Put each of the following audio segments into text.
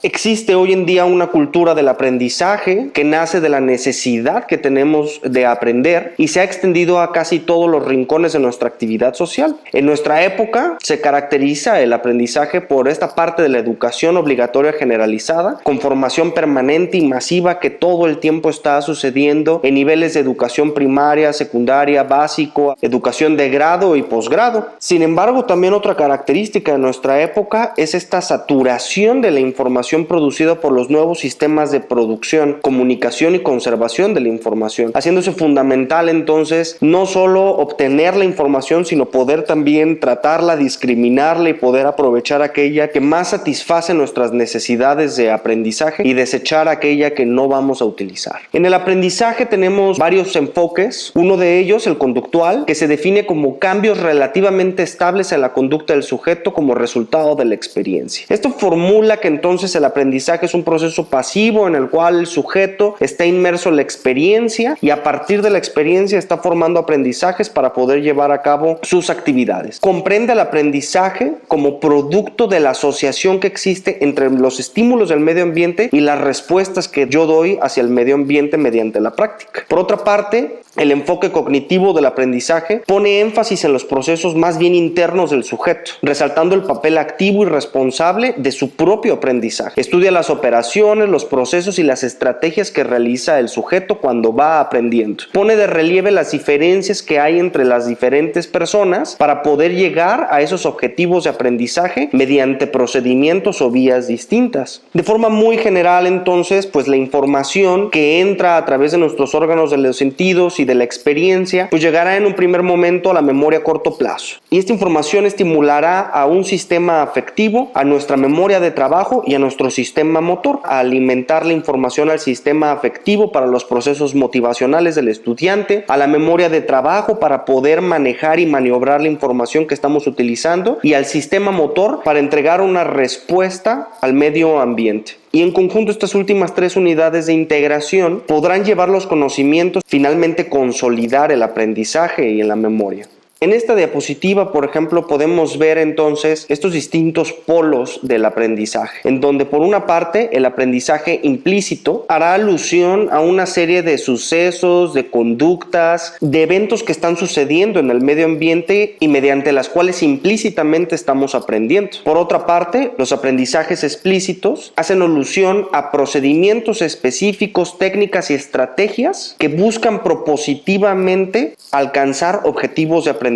Existe hoy en día una cultura del aprendizaje que nace de la necesidad que tenemos de aprender y se ha extendido a casi todos los rincones de nuestra actividad social. En nuestra época se caracteriza el aprendizaje por esta parte de la educación obligatoria generalizada, con formación permanente y masiva que todo el tiempo está sucediendo en niveles de educación primaria, secundaria, básico, educación de grado y posgrado. Sin embargo, también otra característica de nuestra época es esta saturación de la información producida por los nuevos sistemas de producción, comunicación y conservación de la información, haciéndose fundamental entonces no solo obtener la información, sino poder también tratarla, discriminarla y poder aprovechar aquella que más satisface nuestras necesidades de aprendizaje y desechar aquella que no vamos a utilizar. En el aprendizaje tenemos varios enfoques, uno de ellos el conductual, que se define como cambios relativamente estables en la conducta del sujeto como resultado de la experiencia. Esto formula que entonces el aprendizaje es un proceso pasivo en el cual el sujeto está inmerso en la experiencia y a partir de la experiencia está formando aprendizajes para poder llevar a cabo sus actividades. Comprende el aprendizaje como producto de la asociación que existe entre los estímulos del medio ambiente y las respuestas que yo doy hacia el medio ambiente mediante la práctica. Por otra parte, el enfoque cognitivo del aprendizaje pone énfasis en los procesos más bien internos del sujeto, resaltando el papel activo y responsable de su propio aprendizaje. Estudia las operaciones, los procesos y las estrategias que realiza el sujeto cuando va aprendiendo. Pone de relieve las diferencias que hay entre las diferentes personas para poder llegar a esos objetivos de aprendizaje mediante procedimientos o vías distintas. De forma muy general, entonces, pues la información que entra a través de nuestros órganos de los sentidos y de la experiencia, pues llegará en un primer momento a la memoria a corto plazo. Y esta información estimulará a un sistema afectivo, a nuestra memoria de trabajo y a nuestro sistema motor, a alimentar la información al sistema afectivo para los procesos motivacionales del estudiante, a la memoria de trabajo para poder manejar y maniobrar la información que estamos utilizando y al sistema motor para entregar una respuesta al medio ambiente. Y en conjunto estas últimas tres unidades de integración podrán llevar los conocimientos, finalmente consolidar el aprendizaje y en la memoria. En esta diapositiva, por ejemplo, podemos ver entonces estos distintos polos del aprendizaje, en donde por una parte el aprendizaje implícito hará alusión a una serie de sucesos, de conductas, de eventos que están sucediendo en el medio ambiente y mediante las cuales implícitamente estamos aprendiendo. Por otra parte, los aprendizajes explícitos hacen alusión a procedimientos específicos, técnicas y estrategias que buscan propositivamente alcanzar objetivos de aprendizaje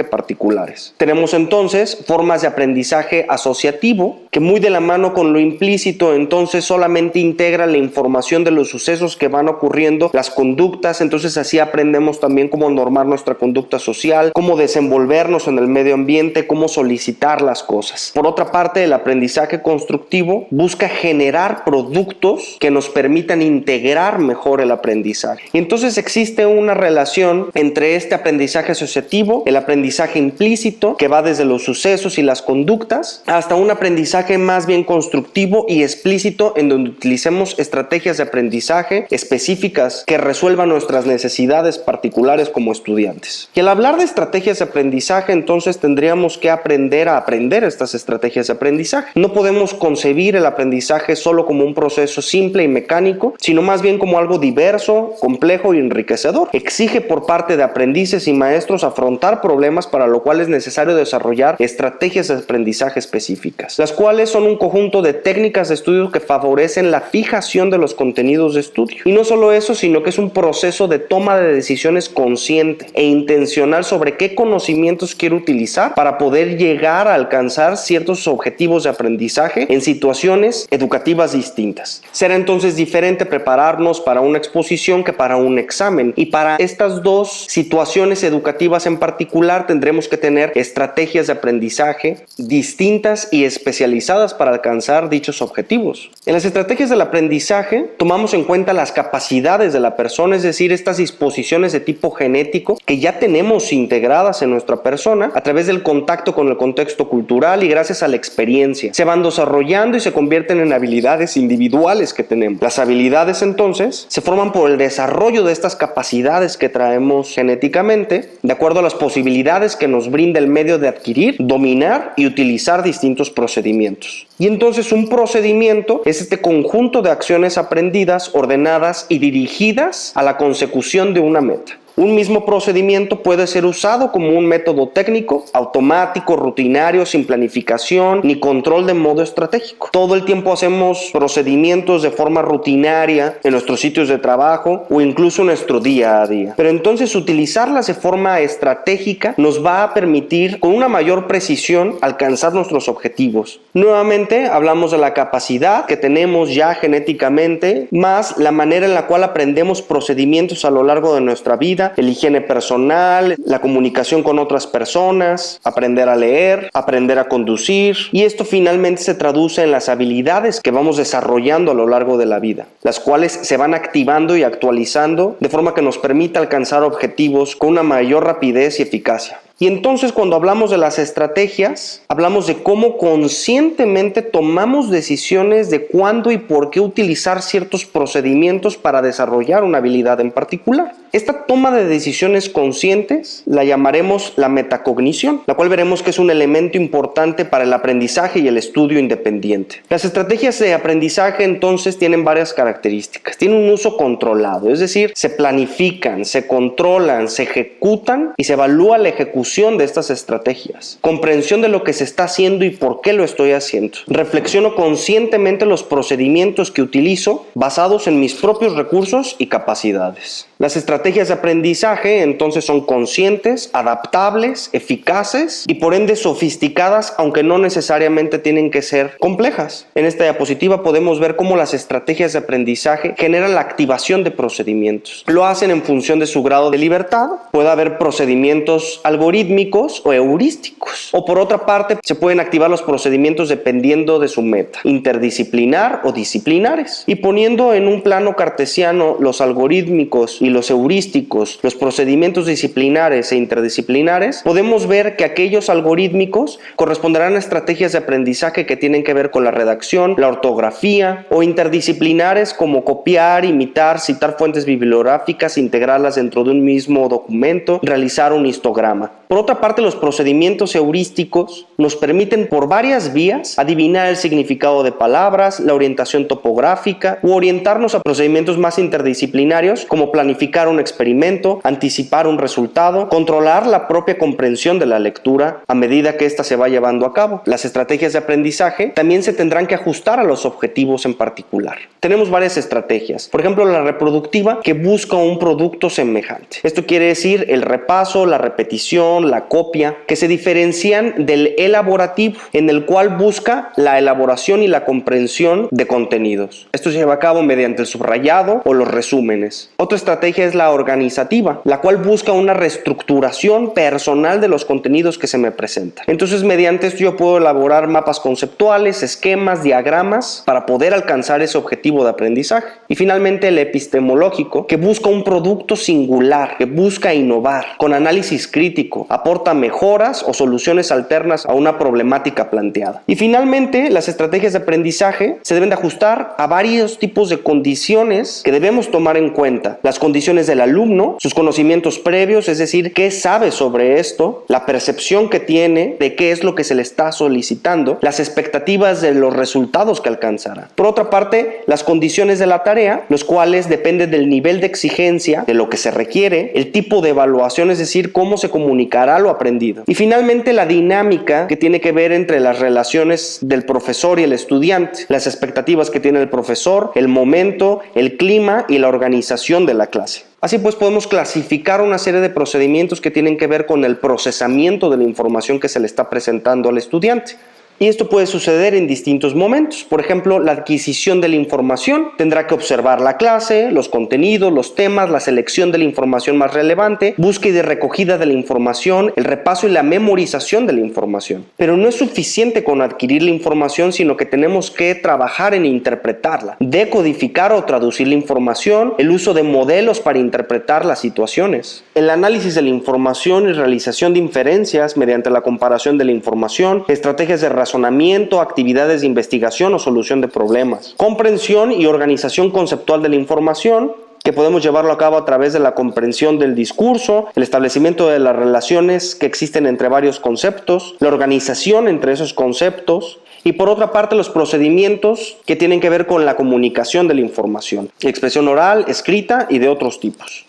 particulares. Tenemos entonces formas de aprendizaje asociativo que muy de la mano con lo implícito entonces solamente integra la información de los sucesos que van ocurriendo, las conductas, entonces así aprendemos también cómo normar nuestra conducta social, cómo desenvolvernos en el medio ambiente, cómo solicitar las cosas. Por otra parte, el aprendizaje constructivo busca generar productos que nos permitan integrar mejor el aprendizaje. Y entonces existe una relación entre este aprendizaje asociativo, el aprendizaje implícito, que va desde los sucesos y las conductas, hasta un aprendizaje más bien constructivo y explícito, en donde utilicemos estrategias de aprendizaje específicas que resuelvan nuestras necesidades particulares como estudiantes. Y al hablar de estrategias de aprendizaje, entonces tendríamos que aprender a aprender estas estrategias de aprendizaje. No podemos concebir el aprendizaje solo como un proceso simple y mecánico, sino más bien como algo diverso, complejo y enriquecedor. Exige por parte de aprendices y maestros afrontar problemas, para lo cual es necesario desarrollar estrategias de aprendizaje específicas, las cuales son un conjunto de técnicas de estudio que favorecen la fijación de los contenidos de estudio. Y no solo eso, sino que es un proceso de toma de decisiones consciente e intencional sobre qué conocimientos quiero utilizar para poder llegar a alcanzar ciertos objetivos de aprendizaje en situaciones educativas distintas. Será entonces diferente prepararnos para una exposición que para un examen, y para estas dos situaciones educativas en particular tendremos que tener estrategias de aprendizaje distintas y especializadas para alcanzar dichos objetivos. En las estrategias del aprendizaje tomamos en cuenta las capacidades de la persona, es decir, estas disposiciones de tipo genético que ya tenemos integradas en nuestra persona a través del contacto con el contexto cultural y gracias a la experiencia. Se van desarrollando y se convierten en habilidades individuales que tenemos. Las habilidades entonces se forman por el desarrollo de estas capacidades que traemos genéticamente de acuerdo a las posibilidades que nos brinda el medio de adquirir, dominar y utilizar distintos procedimientos. Y entonces un procedimiento es este conjunto de acciones aprendidas, ordenadas y dirigidas a la consecución de una meta. Un mismo procedimiento puede ser usado como un método técnico, automático, rutinario, sin planificación ni control de modo estratégico. Todo el tiempo hacemos procedimientos de forma rutinaria en nuestros sitios de trabajo o incluso en nuestro día a día. Pero entonces utilizarlas de forma estratégica nos va a permitir con una mayor precisión alcanzar nuestros objetivos. Nuevamente hablamos de la capacidad que tenemos ya genéticamente, más la manera en la cual aprendemos procedimientos a lo largo de nuestra vida, el higiene personal, la comunicación con otras personas, aprender a leer, aprender a conducir, y esto finalmente se traduce en las habilidades que vamos desarrollando a lo largo de la vida, las cuales se van activando y actualizando de forma que nos permita alcanzar objetivos con una mayor rapidez y eficacia. Y entonces cuando hablamos de las estrategias, hablamos de cómo conscientemente tomamos decisiones de cuándo y por qué utilizar ciertos procedimientos para desarrollar una habilidad en particular. Esta toma de decisiones conscientes la llamaremos la metacognición, la cual veremos que es un elemento importante para el aprendizaje y el estudio independiente. Las estrategias de aprendizaje entonces tienen varias características. Tienen un uso controlado, es decir, se planifican, se controlan, se ejecutan y se evalúa la ejecución de estas estrategias. Comprensión de lo que se está haciendo y por qué lo estoy haciendo. Reflexiono conscientemente los procedimientos que utilizo basados en mis propios recursos y capacidades. Las estrategias de aprendizaje entonces son conscientes, adaptables, eficaces y por ende sofisticadas, aunque no necesariamente tienen que ser complejas. En esta diapositiva podemos ver cómo las estrategias de aprendizaje generan la activación de procedimientos. Lo hacen en función de su grado de libertad. Puede haber procedimientos algorítmicos o heurísticos. O por otra parte, se pueden activar los procedimientos dependiendo de su meta, interdisciplinar o disciplinares. Y poniendo en un plano cartesiano los algorítmicos y los heurísticos, los procedimientos disciplinares e interdisciplinares, podemos ver que aquellos algorítmicos corresponderán a estrategias de aprendizaje que tienen que ver con la redacción, la ortografía, o interdisciplinares como copiar, imitar, citar fuentes bibliográficas, integrarlas dentro de un mismo documento, realizar un histograma. Por otra parte, los procedimientos heurísticos nos permiten por varias vías adivinar el significado de palabras, la orientación topográfica u orientarnos a procedimientos más interdisciplinarios como planificar un experimento, anticipar un resultado, controlar la propia comprensión de la lectura a medida que ésta se va llevando a cabo. Las estrategias de aprendizaje también se tendrán que ajustar a los objetivos en particular. Tenemos varias estrategias. Por ejemplo, la reproductiva, que busca un producto semejante. Esto quiere decir el repaso, la repetición, la copia, que se diferencian del elaborativo, en el cual busca la elaboración y la comprensión de contenidos. Esto se lleva a cabo mediante el subrayado o los resúmenes. Otra estrategia es la organizativa, la cual busca una reestructuración personal de los contenidos que se me presentan. Entonces, mediante esto yo puedo elaborar mapas conceptuales, esquemas, diagramas, para poder alcanzar ese objetivo de aprendizaje. Y finalmente, el epistemológico, que busca un producto singular, que busca innovar, con análisis crítico, aporta mejoras o soluciones alternas a una problemática planteada. Y finalmente, las estrategias de aprendizaje se deben de ajustar a varios tipos de condiciones que debemos tomar en cuenta. Las condiciones del alumno, sus conocimientos previos, es decir, qué sabe sobre esto, la percepción que tiene de qué es lo que se le está solicitando, las expectativas de los resultados que alcanzará. Por otra parte, las condiciones de la tarea, los cuales dependen del nivel de exigencia, de lo que se requiere, el tipo de evaluación, es decir, cómo se comunicará lo aprendido. Y finalmente, la dinámica, que tiene que ver entre las relaciones del profesor y el estudiante, las expectativas que tiene el profesor, el momento, el clima y la organización de la clase. Así pues, podemos clasificar una serie de procedimientos que tienen que ver con el procesamiento de la información que se le está presentando al estudiante. Y esto puede suceder en distintos momentos. Por ejemplo, la adquisición de la información. Tendrá que observar la clase, los contenidos, los temas, la selección de la información más relevante, búsqueda y recogida de la información, el repaso y la memorización de la información. Pero no es suficiente con adquirir la información, sino que tenemos que trabajar en interpretarla, decodificar o traducir la información, el uso de modelos para interpretar las situaciones, el análisis de la información y realización de inferencias mediante la comparación de la información, estrategias de razonamiento, actividades de investigación o solución de problemas, comprensión y organización conceptual de la información, que podemos llevarlo a cabo a través de la comprensión del discurso, el establecimiento de las relaciones que existen entre varios conceptos, la organización entre esos conceptos, y por otra parte los procedimientos que tienen que ver con la comunicación de la información, expresión oral, escrita y de otros tipos.